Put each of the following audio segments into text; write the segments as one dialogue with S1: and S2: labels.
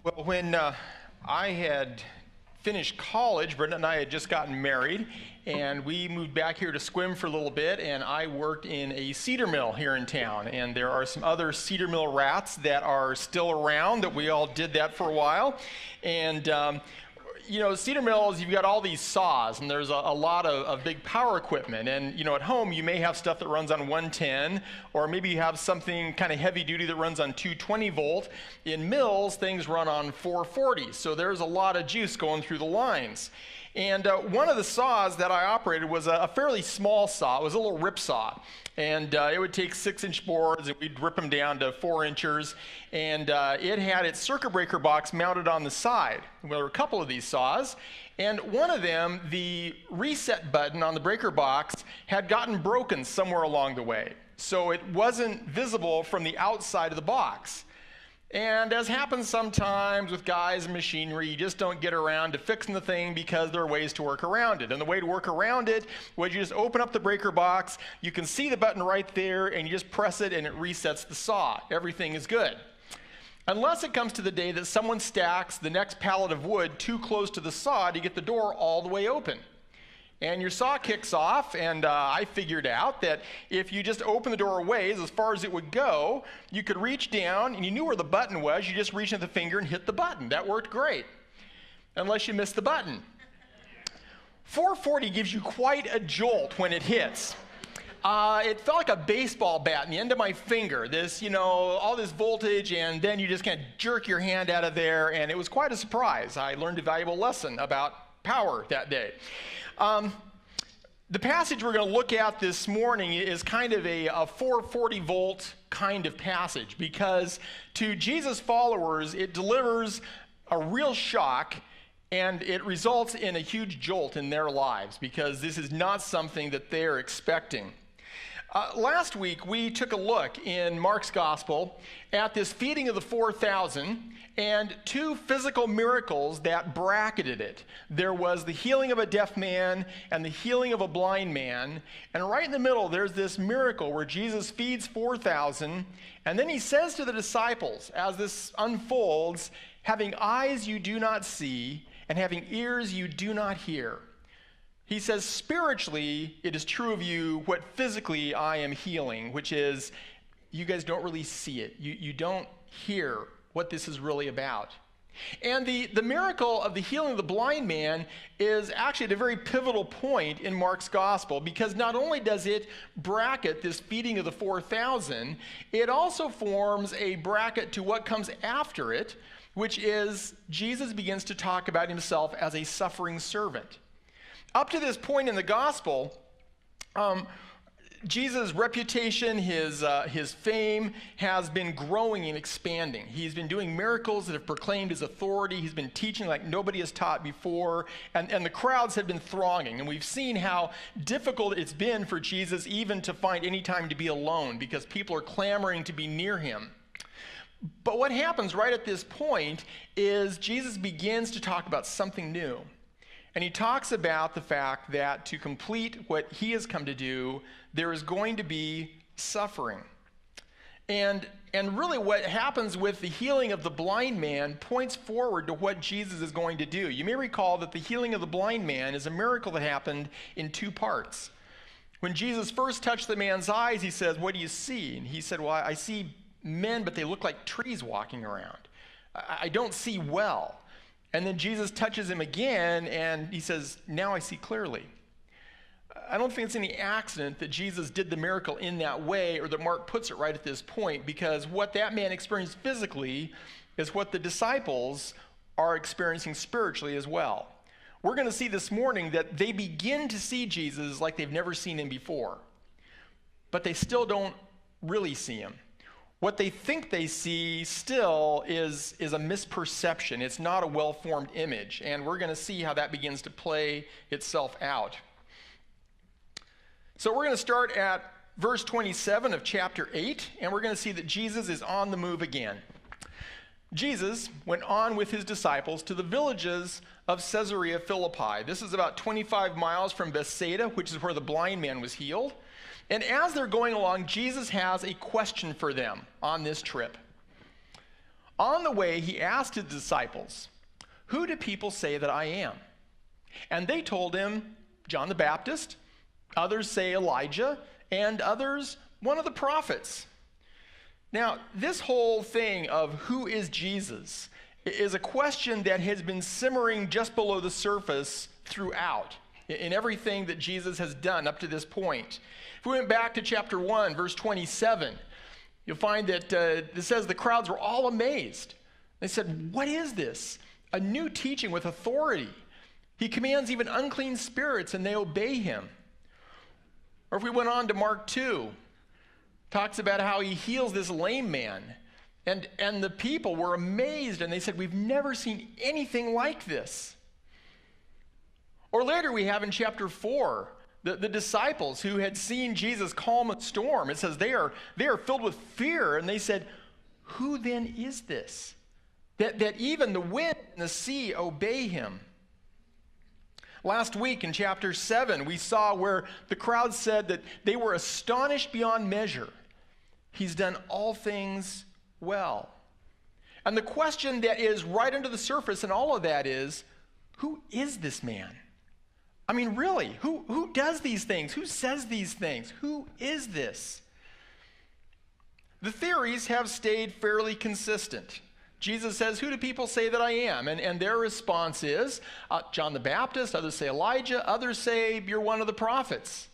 S1: Well, when I had finished college, Brenda and I had just gotten married, and we moved back here to Squim for a little bit, and I worked in a cedar mill here in town. And there are some other cedar mill rats that are still around that we all did that for a while. And cedar mills, you've got all these saws, and there's a lot of big power equipment. And, at home, you may have stuff that runs on 110, or maybe you have something kind of heavy duty that runs on 220 volt. In mills, things run on 440, so there's a lot of juice going through the lines. And one of the saws that I operated was a fairly small saw. It was a little rip saw. And it would take 6-inch boards, and we'd rip them down to 4 inches. And it had its circuit breaker box mounted on the side. There were a couple of these saws. And one of them, the reset button on the breaker box, had gotten broken somewhere along the way. So it wasn't visible from the outside of the box. And as happens sometimes with guys and machinery, you just don't get around to fixing the thing because there are ways to work around it. And the way to work around it was you just open up the breaker box, you can see the button right there, and you just press it and it resets the saw. Everything is good. Unless it comes to the day that someone stacks the next pallet of wood too close to the saw to get the door all the way open. And your saw kicks off, and I figured out that if you just open the door a ways, as far as it would go, you could reach down, and you knew where the button was. You just reached with the finger and hit the button. That worked great, unless you missed the button. 440 gives you quite a jolt when it hits. It felt like a baseball bat in the end of my finger. All this voltage, and then you just kind of jerk your hand out of there, and it was quite a surprise. I learned a valuable lesson about power that day. The passage we're going to look at this morning is kind of a 440 volt kind of passage, because to Jesus' followers it delivers a real shock, and it results in a huge jolt in their lives because this is not something that they're expecting. Last week we took a look in Mark's gospel at this feeding of the 4,000 and two physical miracles that bracketed it. There was the healing of a deaf man and the healing of a blind man. And right in the middle, there's this miracle where Jesus feeds 4,000. And then he says to the disciples, as this unfolds, having eyes you do not see and having ears you do not hear. He says, spiritually, it is true of you what physically I am healing, which is you guys don't really see it. You don't hear what this is really about. And the miracle of the healing of the blind man is actually at a very pivotal point in Mark's gospel, because not only does it bracket this feeding of the 4,000, it also forms a bracket to what comes after it, which is Jesus begins to talk about himself as a suffering servant. Up to this point in the gospel, Jesus' reputation, his fame has been growing and expanding. He's been doing miracles that have proclaimed his authority. He's been teaching like nobody has taught before, and the crowds have been thronging. And we've seen how difficult it's been for Jesus even to find any time to be alone because people are clamoring to be near him. But what happens right at this point is Jesus begins to talk about something new. And he talks about the fact that to complete what he has come to do, there is going to be suffering. And really what happens with the healing of the blind man points forward to what Jesus is going to do. You may recall that the healing of the blind man is a miracle that happened in two parts. When Jesus first touched the man's eyes, he says, "What do you see?" And he said, "Well, I see men, but they look like trees walking around. I don't see well." And then Jesus touches him again, and he says, "Now I see clearly." I don't think it's any accident that Jesus did the miracle in that way, or that Mark puts it right at this point, because what that man experienced physically is what the disciples are experiencing spiritually as well. We're going to see this morning that they begin to see Jesus like they've never seen him before, but they still don't really see him. What they think they see still is a misperception. It's not a well-formed image, and we're going to see how that begins to play itself out. So we're going to start at verse 27 of chapter 8, and we're going to see that Jesus is on the move again. Jesus went on with his disciples to the villages of Caesarea Philippi. This is about 25 miles from Bethsaida, which is where the blind man was healed. And as they're going along, Jesus has a question for them on this trip. On the way, he asked his disciples, "Who do people say that I am?" And they told him, "John the Baptist, others say Elijah, and others one of the prophets." Now, this whole thing of who is Jesus is a question that has been simmering just below the surface throughout in everything that Jesus has done up to this point. If we went back to chapter 1, verse 27, you'll find that it says the crowds were all amazed. They said, "What is this? A new teaching with authority. He commands even unclean spirits and they obey him." Or if we went on to Mark 2, talks about how he heals this lame man. And the people were amazed and they said, "We've never seen anything like this." Or later we have in chapter 4, the disciples who had seen Jesus calm a storm. It says they are filled with fear, and they said, "Who then is this? That even the wind and the sea obey him." Last week in chapter 7, we saw where the crowd said that they were astonished beyond measure. He's done all things well. And the question that is right under the surface in all of that is, who is this man? I mean, really, who does these things? Who says these things? Who is this? The theories have stayed fairly consistent. Jesus says, "Who do people say that I am?" And their response is, John the Baptist, others say Elijah, others say you're one of the prophets.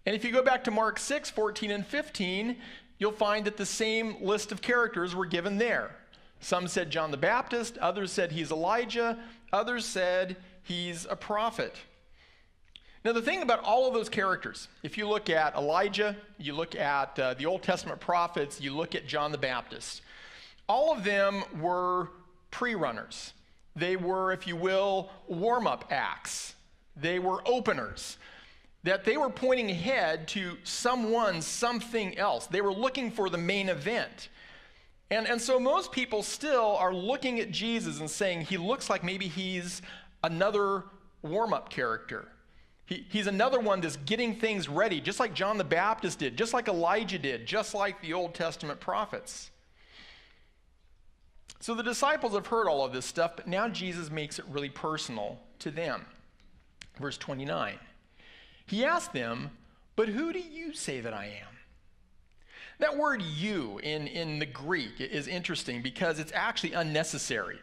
S1: And if you go back to Mark 6, 14 and 15, you'll find that the same list of characters were given there. Some said John the Baptist, others said he's Elijah, others said he's a prophet. Now, the thing about all of those characters, if you look at Elijah, you look at the Old Testament prophets, you look at John the Baptist, all of them were pre-runners. They were, if you will, warm-up acts. They were openers. That they were pointing ahead to someone, something else. They were looking for the main event. And so most people still are looking at Jesus and saying he looks like maybe he's another warm-up character. He's another one that's getting things ready, just like John the Baptist did, just like Elijah did, just like the Old Testament prophets. So the disciples have heard all of this stuff, but now Jesus makes it really personal to them. Verse 29. He asked them, "But who do you say that I am?" That word "you" in the Greek is interesting because it's actually unnecessary.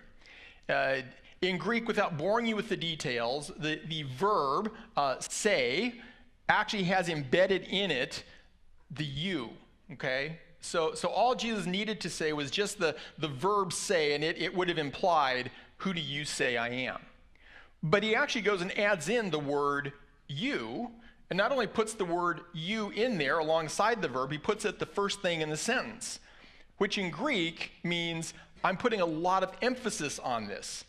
S1: In Greek, without boring you with the details, the verb say actually has embedded in it the "you," okay? So all Jesus needed to say was just the verb "say," and it would have implied, "Who do you say I am?" But he actually goes and adds in the word "you," and not only puts the word "you" in there alongside the verb, he puts it the first thing in the sentence, which in Greek means I'm putting a lot of emphasis on this.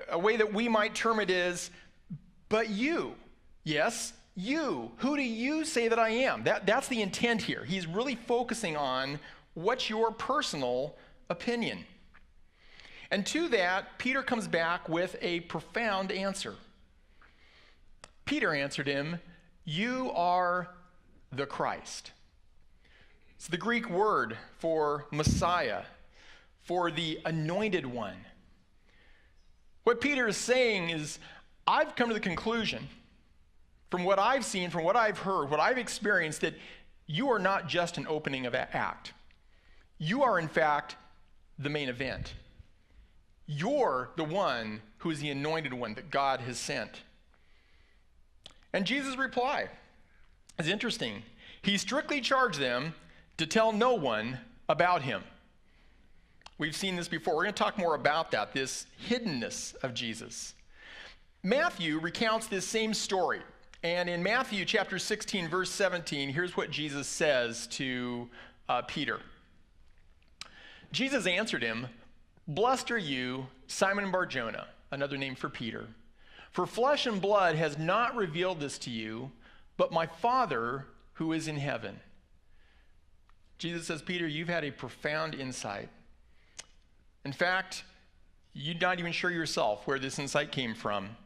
S1: A way that we might term it is, "But you, yes, you, who do you say that I am?" That's the intent here. He's really focusing on what's your personal opinion. And to that, Peter comes back with a profound answer. Peter answered him, "You are the Christ." It's the Greek word for Messiah, for the anointed one. What Peter is saying is, I've come to the conclusion, from what I've seen, from what I've heard, what I've experienced, that you are not just an opening of an act. You are, in fact, the main event. You're the one who is the anointed one that God has sent. And Jesus' reply is interesting. He strictly charged them to tell no one about him. We've seen this before. We're going to talk more about that, this hiddenness of Jesus. Matthew recounts this same story. And in Matthew chapter 16, verse 17, here's what Jesus says to Peter. Jesus answered him, "Blessed are you, Simon Bar-Jonah," another name for Peter, "for flesh and blood has not revealed this to you, but my Father who is in heaven." Jesus says, Peter, you've had a profound insight. In fact, you're not even sure yourself where this insight came from.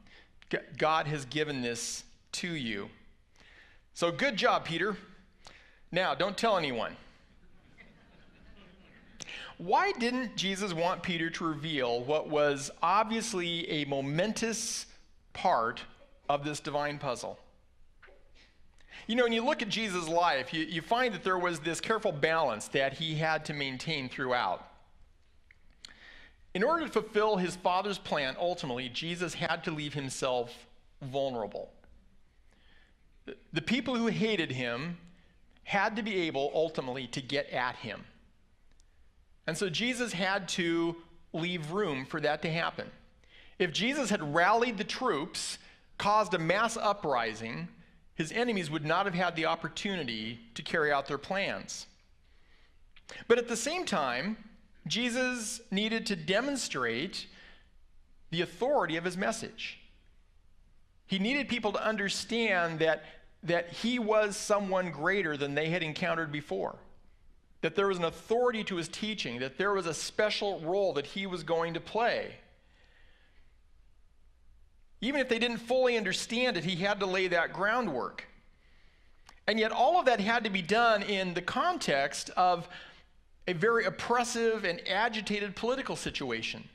S1: God has given this to you. So good job, Peter. Now, don't tell anyone. why didn't Jesus want Peter to reveal what was obviously a momentous part of this divine puzzle? You know, when you look at Jesus' life, you find that there was this careful balance that he had to maintain throughout. In order to fulfill his Father's plan, ultimately, Jesus had to leave himself vulnerable. The people who hated him had to be able, ultimately, to get at him. And so Jesus had to leave room for that to happen. If Jesus had rallied the troops, caused a mass uprising, his enemies would not have had the opportunity to carry out their plans. But at the same time, Jesus needed to demonstrate the authority of his message. He needed people to understand that he was someone greater than they had encountered before, that there was an authority to his teaching, that there was a special role that he was going to play. Even if they didn't fully understand it, he had to lay that groundwork. And yet all of that had to be done in the context of a very oppressive and agitated political situation.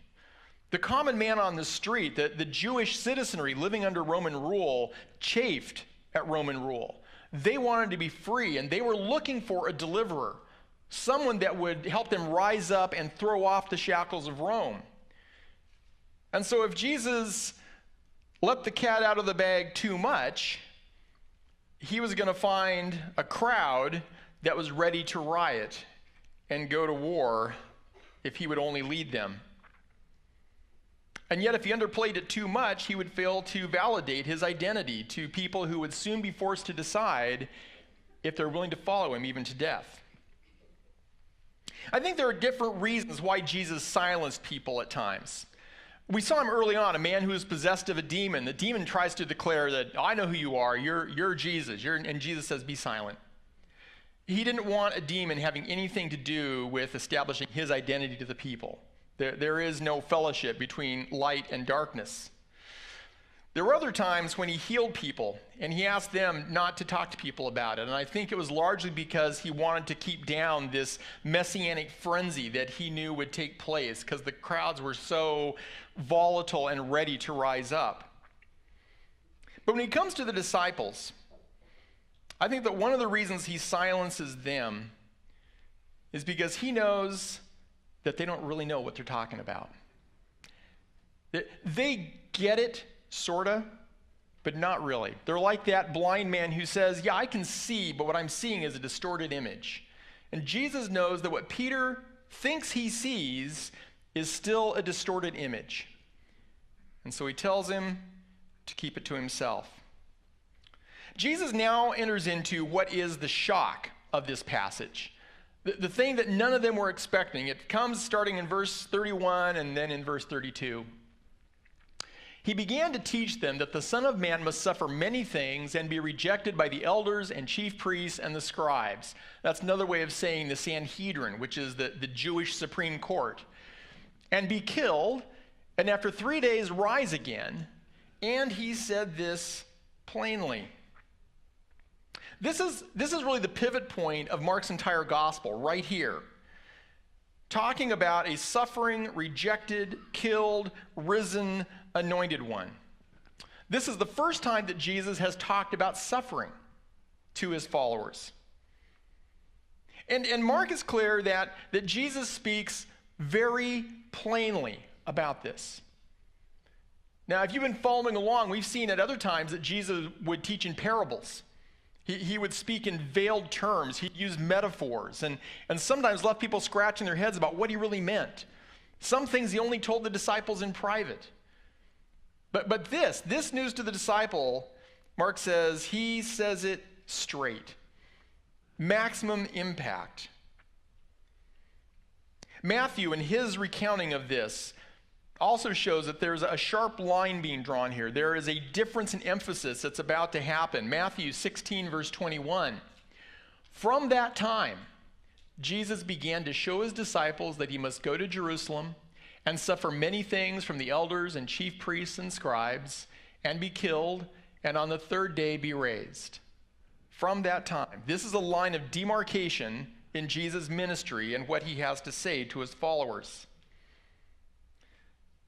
S1: The common man on the street, the Jewish citizenry living under Roman rule, chafed at Roman rule. They wanted to be free, and they were looking for a deliverer, someone that would help them rise up and throw off the shackles of Rome. And so if Jesus let the cat out of the bag too much, he was going to find a crowd that was ready to riot and go to war if he would only lead them. And yet, if he underplayed it too much, he would fail to validate his identity to people who would soon be forced to decide if they're willing to follow him even to death. I think there are different reasons why Jesus silenced people at times. We saw him early on, a man who was possessed of a demon. The demon tries to declare that, I know who you are, you're Jesus. And Jesus says, be silent. He didn't want a demon having anything to do with establishing his identity to the people. There is no fellowship between light and darkness. There were other times when he healed people, and he asked them not to talk to people about it. And I think it was largely because he wanted to keep down this messianic frenzy that he knew would take place, because the crowds were so volatile and ready to rise up. But when it comes to the disciples, I think that one of the reasons he silences them is because he knows that they don't really know what they're talking about. They get it, sorta, but not really. They're like that blind man who says, yeah, I can see, but what I'm seeing is a distorted image. And Jesus knows that what Peter thinks he sees is still a distorted image. And so he tells him to keep it to himself. Jesus now enters into what is the shock of this passage. The thing that none of them were expecting. It comes starting in verse 31 and then in verse 32. He began to teach them that the Son of Man must suffer many things and be rejected by the elders and chief priests and the scribes. That's another way of saying the Sanhedrin, which is the Jewish Supreme Court. And be killed, and after 3 days rise again. And he said this plainly. This is really the pivot point of Mark's entire gospel, right here. Talking about a suffering, rejected, killed, risen, anointed one. This is the first time that Jesus has talked about suffering to his followers. And Mark is clear that Jesus speaks very plainly about this. Now, if you've been following along, we've seen at other times that Jesus would teach in parables. He would speak in veiled terms. He'd use metaphors and sometimes left people scratching their heads about what he really meant. Some things he only told the disciples in private. But this news to the disciple, Mark says, he says it straight. Maximum impact. Matthew, in his recounting of this, also shows that there's a sharp line being drawn here. There is a difference in emphasis that's about to happen. Matthew 16, verse 21. From that time, Jesus began to show his disciples that he must go to Jerusalem and suffer many things from the elders and chief priests and scribes, and be killed, and on the third day be raised. From that time. This is a line of demarcation in Jesus' ministry and what he has to say to his followers.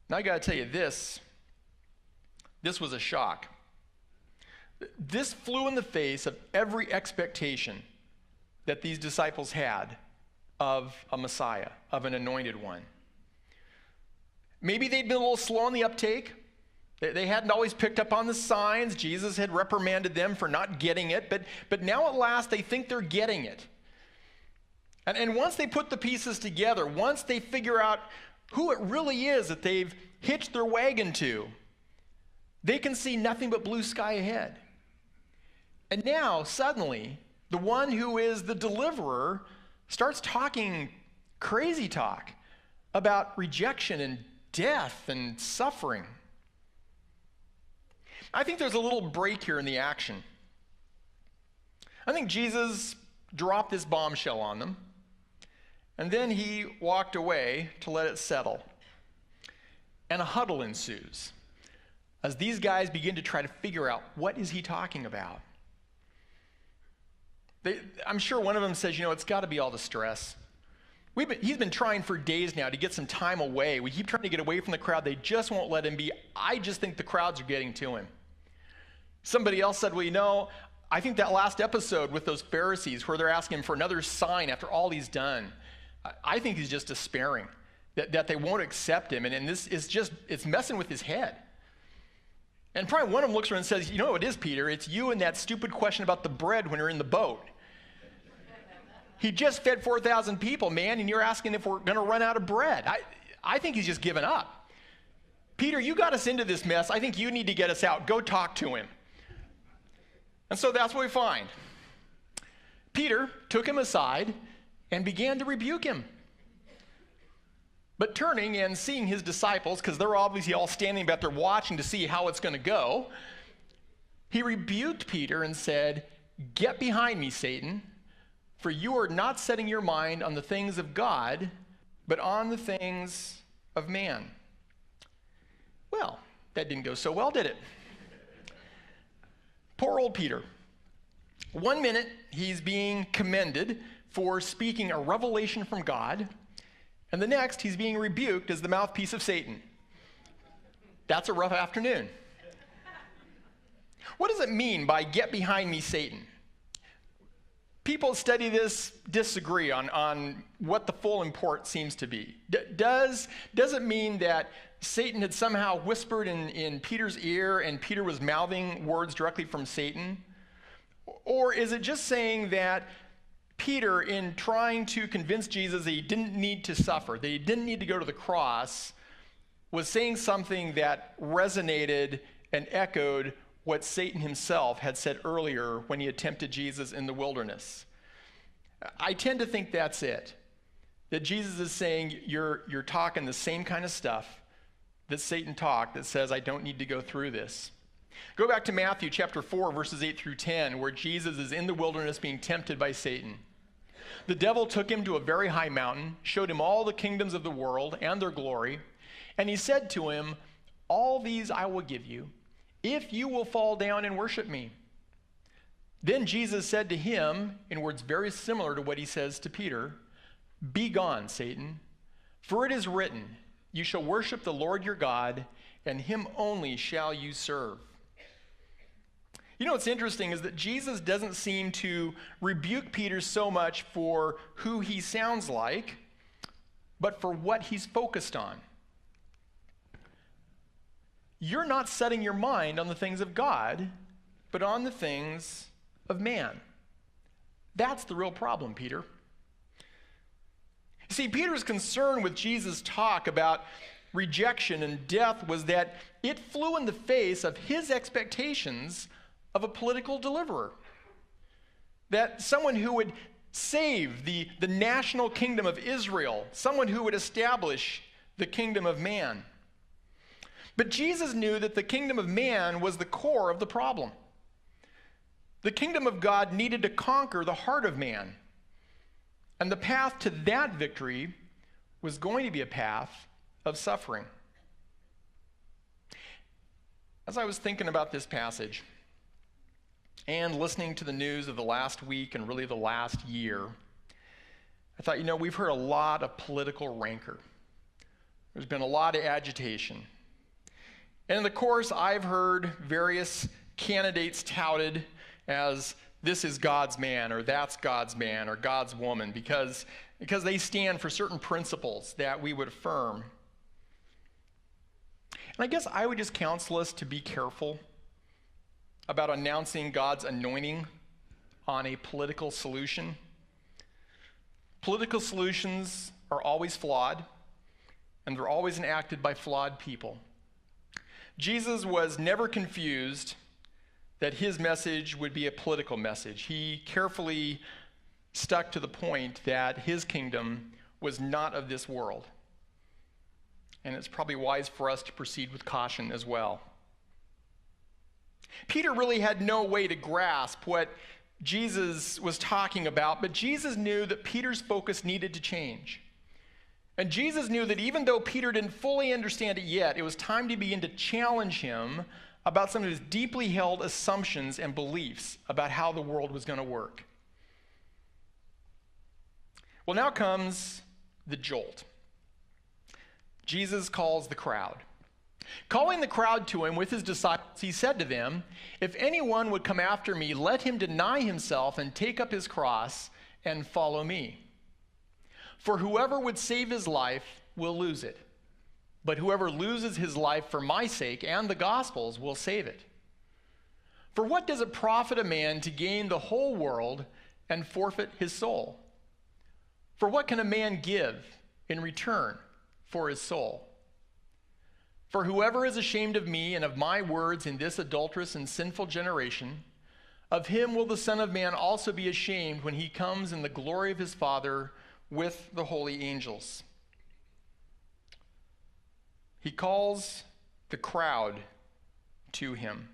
S1: Now I got to tell you, this was a shock. This flew in the face of every expectation that these disciples had of a Messiah, of an anointed one. Maybe they'd been a little slow on the uptake. They hadn't always picked up on the signs. Jesus had reprimanded them for not getting it, but now at last they think they're getting it. And once they put the pieces together, once they figure out who it really is that they've hitched their wagon to, they can see nothing but blue sky ahead. And now, suddenly, the one who is the deliverer starts talking crazy talk about rejection and death and suffering. I think there's a little break here in the action. I think Jesus dropped this bombshell on them, and then he walked away to let it settle. And a huddle ensues as these guys begin to try to figure out, what is he talking about? I'm sure one of them says, it's got to be all the stress. He's been trying for days now to get some time away. We keep trying to get away from the crowd. They just won't let him be. I just think the crowds are getting to him. Somebody else said, I think that last episode with those Pharisees where they're asking him for another sign after all he's done, I think he's just despairing that they won't accept him. And this is it's messing with his head. And probably one of them looks around and says, what it is, Peter? It's you and that stupid question about the bread when you're in the boat. He just fed 4,000 people, man, and you're asking if we're going to run out of bread. I think he's just given up. Peter, you got us into this mess. I think you need to get us out. Go talk to him. And so that's what we find. Peter took him aside and began to rebuke him. But turning and seeing his disciples, because they're obviously all standing back there watching to see how it's going to go, he rebuked Peter and said, "Get behind me, Satan, for you are not setting your mind on the things of God, but on the things of man." Well, that didn't go so well, did it? Poor old Peter. One minute, he's being commended for speaking a revelation from God, and the next, he's being rebuked as the mouthpiece of Satan. That's a rough afternoon. What does it mean by "get behind me, Satan"? People study this disagree on what the full import seems to be. Does it mean that Satan had somehow whispered in Peter's ear and Peter was mouthing words directly from Satan? Or is it just saying that Peter, in trying to convince Jesus that he didn't need to suffer, that he didn't need to go to the cross, was saying something that resonated and echoed what Satan himself had said earlier when he tempted Jesus in the wilderness? I tend to think that's it. That Jesus is saying, you're talking the same kind of stuff that Satan talked, that says, I don't need to go through this. Go back to Matthew chapter 4, verses 8 through 10, where Jesus is in the wilderness being tempted by Satan. The devil took him to a very high mountain, showed him all the kingdoms of the world and their glory, and he said to him, "All these I will give you, if you will fall down and worship me." Then Jesus said to him, in words very similar to what he says to Peter, "Be gone, Satan, for it is written, you shall worship the Lord your God, and him only shall you serve." What's interesting is that Jesus doesn't seem to rebuke Peter so much for who he sounds like, but for what he's focused on. You're not setting your mind on the things of God, but on the things of man. That's the real problem, Peter. See, Peter's concern with Jesus' talk about rejection and death was that it flew in the face of his expectations of a political deliverer. That someone who would save the national kingdom of Israel, someone who would establish the kingdom of man. But Jesus knew that the kingdom of man was the core of the problem. The kingdom of God needed to conquer the heart of man. And the path to that victory was going to be a path of suffering. As I was thinking about this passage and listening to the news of the last week and really the last year, I thought, we've heard a lot of political rancor. There's been a lot of agitation. And in the course, I've heard various candidates touted as this is God's man, or that's God's man, or God's woman, because they stand for certain principles that we would affirm. And I guess I would just counsel us to be careful about announcing God's anointing on a political solution. Political solutions are always flawed, and they're always enacted by flawed people. Jesus was never confused that his message would be a political message. He carefully stuck to the point that his kingdom was not of this world. And it's probably wise for us to proceed with caution as well. Peter really had no way to grasp what Jesus was talking about, but Jesus knew that Peter's focus needed to change. And Jesus knew that even though Peter didn't fully understand it yet, it was time to begin to challenge him about some of his deeply held assumptions and beliefs about how the world was going to work. Well, now comes the jolt. Jesus calls the crowd. Calling the crowd to him with his disciples, he said to them, "If anyone would come after me, let him deny himself and take up his cross and follow me. For whoever would save his life will lose it. But whoever loses his life for my sake and the gospel's will save it. For what does it profit a man to gain the whole world and forfeit his soul? For what can a man give in return for his soul? For whoever is ashamed of me and of my words in this adulterous and sinful generation, of him will the Son of Man also be ashamed when he comes in the glory of his Father with the holy angels." He calls the crowd to him.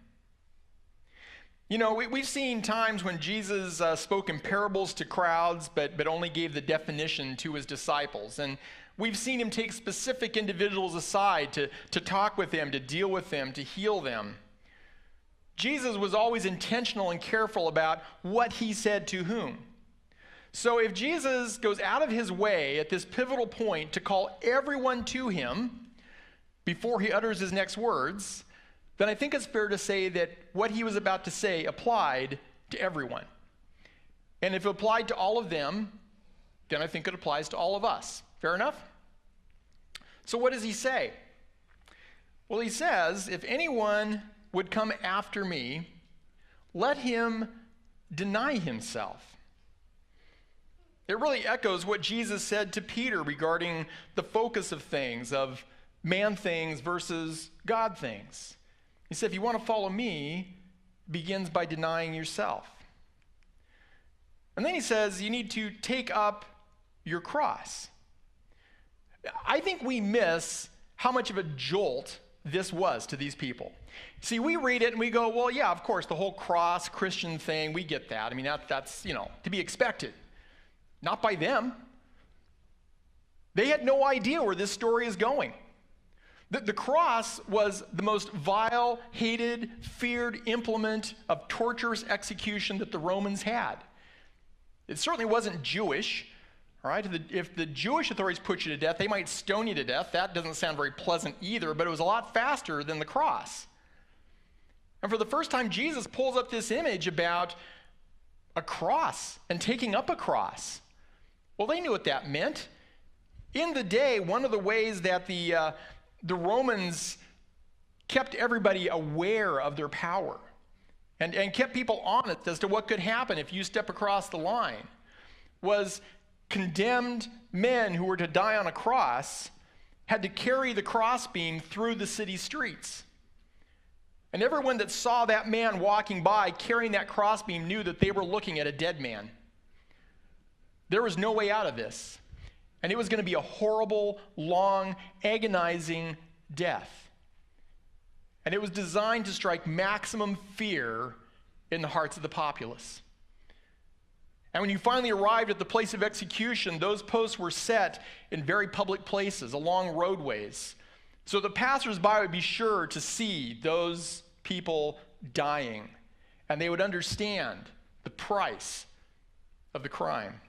S1: We've seen times when Jesus spoke in parables to crowds, but only gave the definition to his disciples. And we've seen him take specific individuals aside to talk with them, to deal with them, to heal them. Jesus was always intentional and careful about what he said to whom. So if Jesus goes out of his way at this pivotal point to call everyone to him before he utters his next words, then I think it's fair to say that what he was about to say applied to everyone. And if it applied to all of them, then I think it applies to all of us. Fair enough? So what does he say? Well, he says, if anyone would come after me, let him deny himself. It really echoes what Jesus said to Peter regarding the focus of things, of man things versus God things. He said, if you want to follow me, it begins by denying yourself. And then he says, you need to take up your cross. I think we miss how much of a jolt this was to these people. See, we read it and we go, well, yeah, of course, the whole cross Christian thing, we get that. I mean, that's to be expected. Not by them. They had no idea where this story is going. The cross was the most vile, hated, feared implement of torturous execution that the Romans had. It certainly wasn't Jewish. All right? If the Jewish authorities put you to death, they might stone you to death. That doesn't sound very pleasant either, but it was a lot faster than the cross. And for the first time, Jesus pulls up this image about a cross and taking up a cross. Well, they knew what that meant. In the day, one of the ways that the Romans kept everybody aware of their power and kept people honest as to what could happen if you step across the line was condemned men who were to die on a cross had to carry the crossbeam through the city streets. And everyone that saw that man walking by carrying that crossbeam knew that they were looking at a dead man. There was no way out of this. And it was going to be a horrible, long, agonizing death. And it was designed to strike maximum fear in the hearts of the populace. And when you finally arrived at the place of execution, those posts were set in very public places, along roadways, so the passersby would be sure to see those people dying, and they would understand the price of the crime.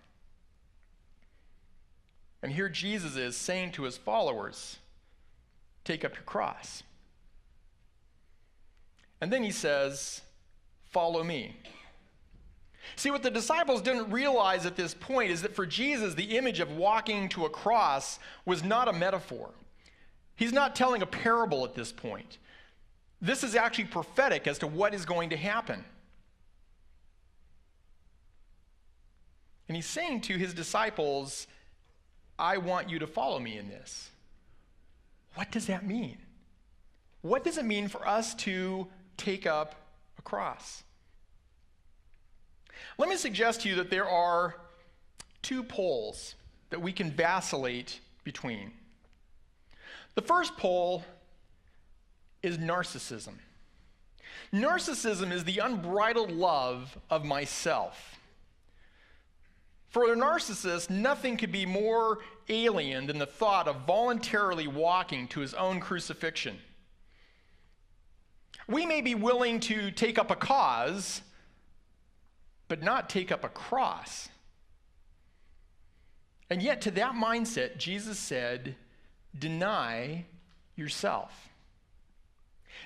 S1: And here Jesus is saying to his followers, take up your cross. And then he says, follow me. See, what the disciples didn't realize at this point is that for Jesus, the image of walking to a cross was not a metaphor. He's not telling a parable at this point. This is actually prophetic as to what is going to happen. And he's saying to his disciples, I want you to follow me in this. What does that mean? What does it mean for us to take up a cross? Let me suggest to you that there are two poles that we can vacillate between. The first pole is narcissism. Narcissism is the unbridled love of myself. For a narcissist, nothing could be more alien than the thought of voluntarily walking to his own crucifixion. We may be willing to take up a cause, but not take up a cross. And yet, to that mindset, Jesus said, deny yourself.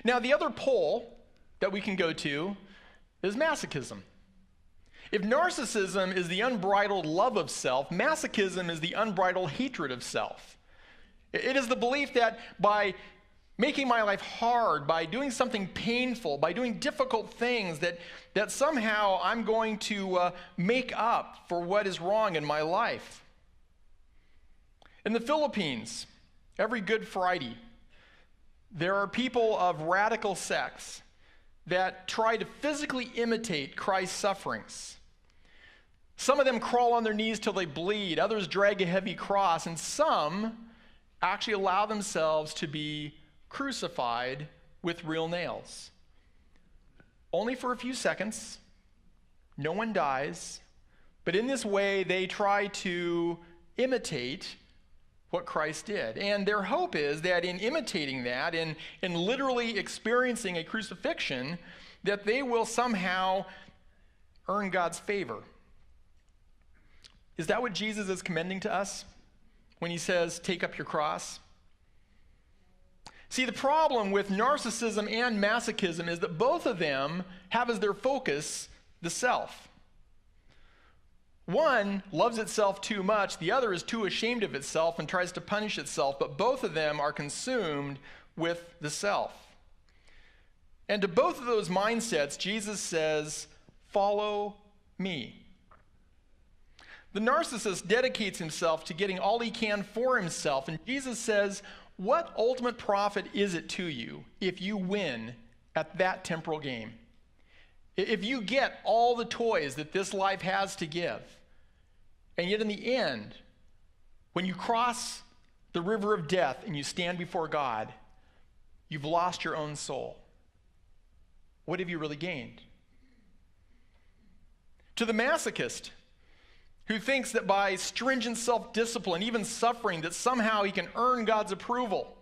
S1: Now, the other pole that we can go to is masochism. If narcissism is the unbridled love of self, masochism is the unbridled hatred of self. It is the belief that by making my life hard, by doing something painful, by doing difficult things, that somehow I'm going to make up for what is wrong in my life. In the Philippines, every Good Friday, there are people of radical sects that try to physically imitate Christ's sufferings. Some of them crawl on their knees till they bleed, others drag a heavy cross, and some actually allow themselves to be crucified with real nails. Only for a few seconds, no one dies, but in this way they try to imitate what Christ did. And their hope is that in imitating that, in literally experiencing a crucifixion, that they will somehow earn God's favor. Is that what Jesus is commending to us when he says, take up your cross? See, the problem with narcissism and masochism is that both of them have as their focus the self. One loves itself too much, the other is too ashamed of itself and tries to punish itself, but both of them are consumed with the self. And to both of those mindsets, Jesus says, follow me. The narcissist dedicates himself to getting all he can for himself, and Jesus says, what ultimate profit is it to you if you win at that temporal game? If you get all the toys that this life has to give, and yet in the end, when you cross the river of death and you stand before God, you've lost your own soul. What have you really gained? To the masochist, who thinks that by stringent self-discipline, even suffering, that somehow he can earn God's approval,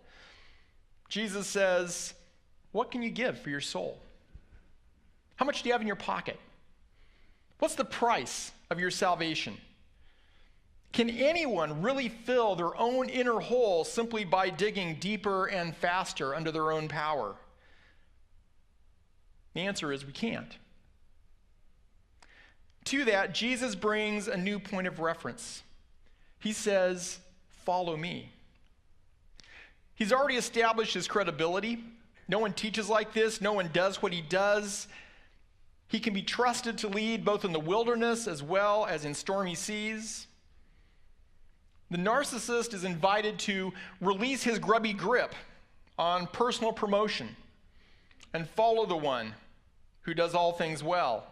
S1: Jesus says, what can you give for your soul? How much do you have in your pocket? What's the price of your salvation? Can anyone really fill their own inner hole simply by digging deeper and faster under their own power? The answer is we can't. To that, Jesus brings a new point of reference. He says, follow me. He's already established his credibility. No one teaches like this. No one does what he does. He can be trusted to lead both in the wilderness as well as in stormy seas. The narcissist is invited to release his grubby grip on personal promotion and follow the one who does all things well.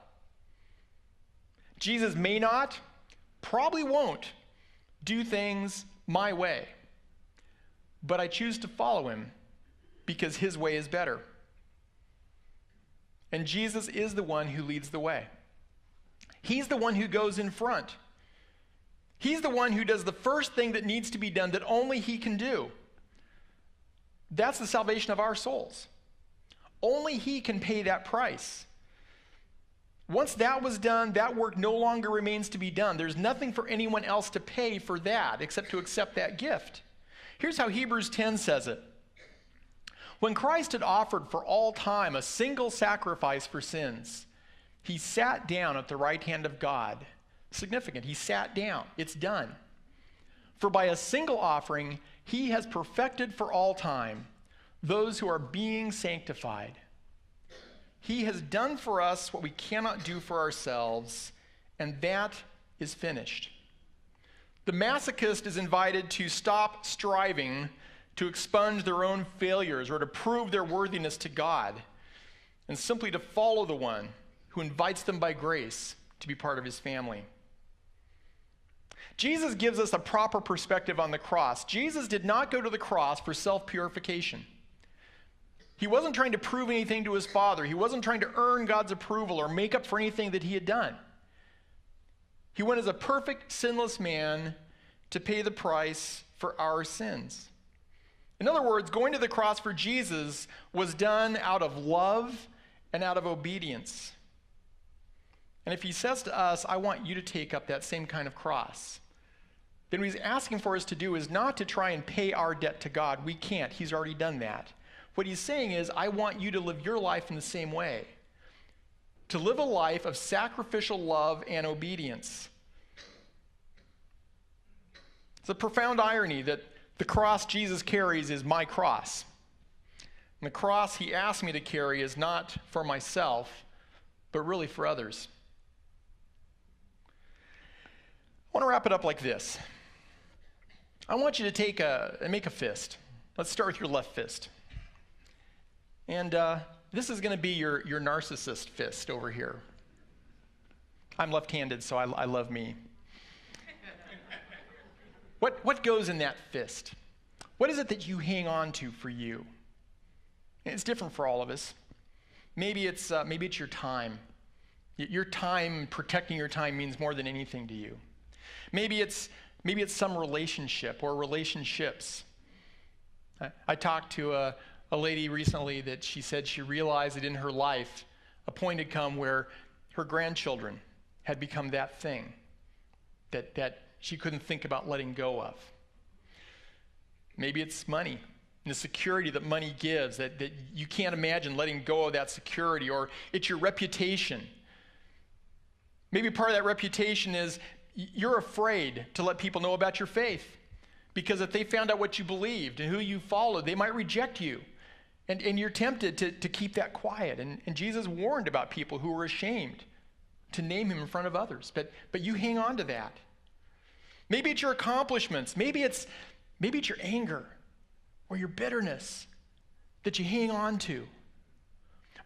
S1: Jesus may not, probably won't, do things my way, but I choose to follow him because his way is better. And Jesus is the one who leads the way. He's the one who goes in front. He's the one who does the first thing that needs to be done that only he can do. That's the salvation of our souls. Only he can pay that price. Once that was done, that work no longer remains to be done. There's nothing for anyone else to pay for that except to accept that gift. Here's how Hebrews 10 says it. When Christ had offered for all time a single sacrifice for sins, he sat down at the right hand of God. Significant. He sat down. It's done. For by a single offering, he has perfected for all time those who are being sanctified. He has done for us what we cannot do for ourselves, and that is finished. The masochist is invited to stop striving to expunge their own failures or to prove their worthiness to God, and simply to follow the one who invites them by grace to be part of his family. Jesus gives us a proper perspective on the cross. Jesus did not go to the cross for self-purification. He wasn't trying to prove anything to his Father. He wasn't trying to earn God's approval or make up for anything that he had done. He went as a perfect, sinless man to pay the price for our sins. In other words, going to the cross for Jesus was done out of love and out of obedience. And if he says to us, I want you to take up that same kind of cross, then what he's asking for us to do is not to try and pay our debt to God. We can't. He's already done that. What he's saying is, I want you to live your life in the same way. To live a life of sacrificial love and obedience. It's a profound irony that the cross Jesus carries is my cross. And the cross he asked me to carry is not for myself, but really for others. I want to wrap it up like this. I want you to make a fist. Let's start with your left fist. And this is going to be your narcissist fist over here. I'm left-handed, so I love me. What goes in that fist? What is it that you hang on to for you? And it's different for all of us. Maybe it's your time. Your time, protecting your time means more than anything to you. Maybe it's some relationship or relationships. I talked to a lady recently that she said she realized that in her life, a point had come where her grandchildren had become that thing that she couldn't think about letting go of. Maybe it's money and the security that money gives, that you can't imagine letting go of that security, or it's your reputation. Maybe part of that reputation is you're afraid to let people know about your faith, because if they found out what you believed and who you followed, they might reject you. And you're tempted to keep that quiet. And Jesus warned about people who were ashamed to name him in front of others. But you hang on to that. Maybe it's your accomplishments. Maybe it's your anger or your bitterness that you hang on to.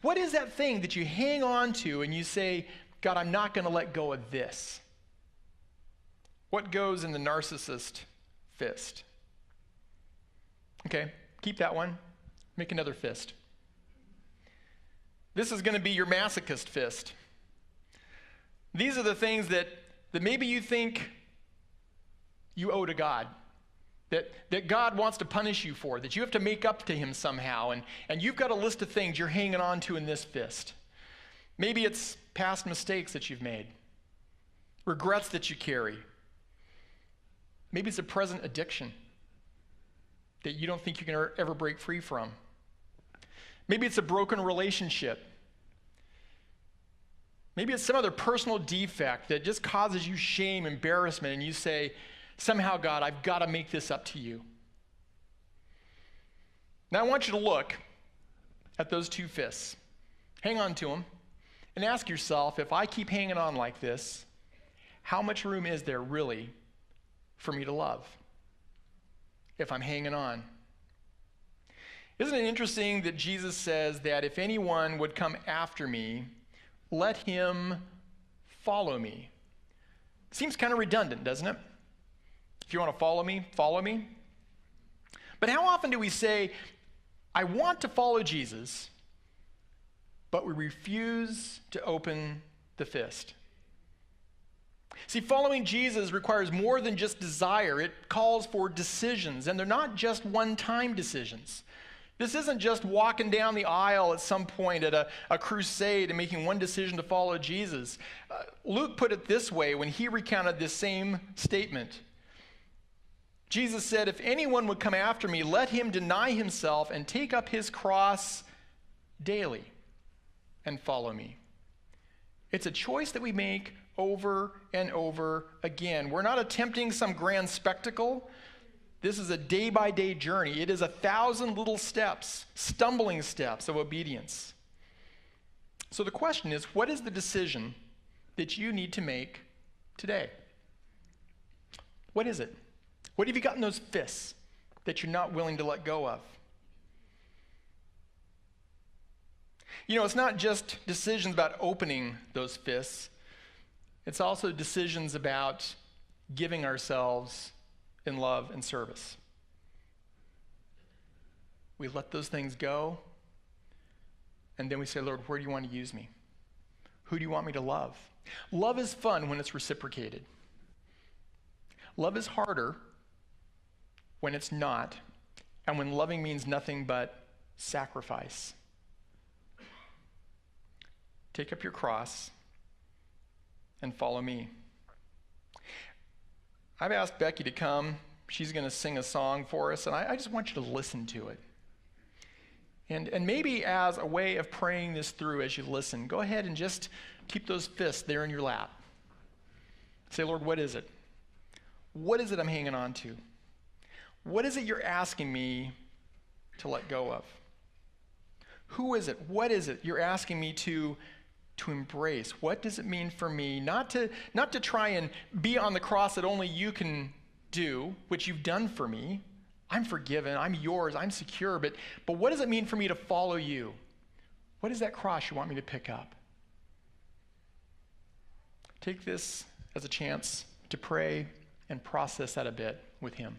S1: What is that thing that you hang on to and you say, God, I'm not going to let go of this? What goes in the narcissist fist? Okay, keep that one. Make another fist. This is going to be your masochist fist. These are the things that maybe you think you owe to God, that God wants to punish you for, that you have to make up to him somehow, and you've got a list of things you're hanging on to in this fist. Maybe it's past mistakes that you've made, regrets that you carry. Maybe it's a present addiction that you don't think you can ever break free from. Maybe it's a broken relationship. Maybe it's some other personal defect that just causes you shame, embarrassment, and you say, somehow, God, I've got to make this up to you. Now I want you to look at those two fists. Hang on to them and ask yourself, if I keep hanging on like this, how much room is there really for me to love if I'm hanging on? Isn't it interesting that Jesus says that if anyone would come after me, let him follow me? Seems kind of redundant, doesn't it? If you want to follow me, follow me. But how often do we say, I want to follow Jesus, but we refuse to open the fist? See, following Jesus requires more than just desire. It calls for decisions, and they're not just one-time decisions. This isn't just walking down the aisle at some point at a crusade and making one decision to follow Jesus. Luke put it this way when he recounted this same statement. Jesus said, "If anyone would come after me, let him deny himself and take up his cross daily and follow me." It's a choice that we make over and over again. We're not attempting some grand spectacle. This is a day-by-day journey. It is 1,000 little steps, stumbling steps of obedience. So the question is, what is the decision that you need to make today? What is it? What have you got in those fists that you're not willing to let go of? You know, it's not just decisions about opening those fists. It's also decisions about giving ourselves in love and service. We let those things go, and then we say, "Lord, where do you want to use me? Who do you want me to love?" Love is fun when it's reciprocated. Love is harder when it's not, and when loving means nothing but sacrifice. Take up your cross and follow me. I've asked Becky to come. She's going to sing a song for us, and I just want you to listen to it. And maybe as a way of praying this through as you listen, go ahead and just keep those fists there in your lap. Say, "Lord, what is it? What is it I'm hanging on to? What is it you're asking me to let go of? Who is it? What is it you're asking me to embrace? What does it mean for me? Not to try and be on the cross that only you can do, which you've done for me. I'm forgiven. I'm yours. I'm secure. But what does it mean for me to follow you? What is that cross you want me to pick up?" Take this as a chance to pray and process that a bit with him.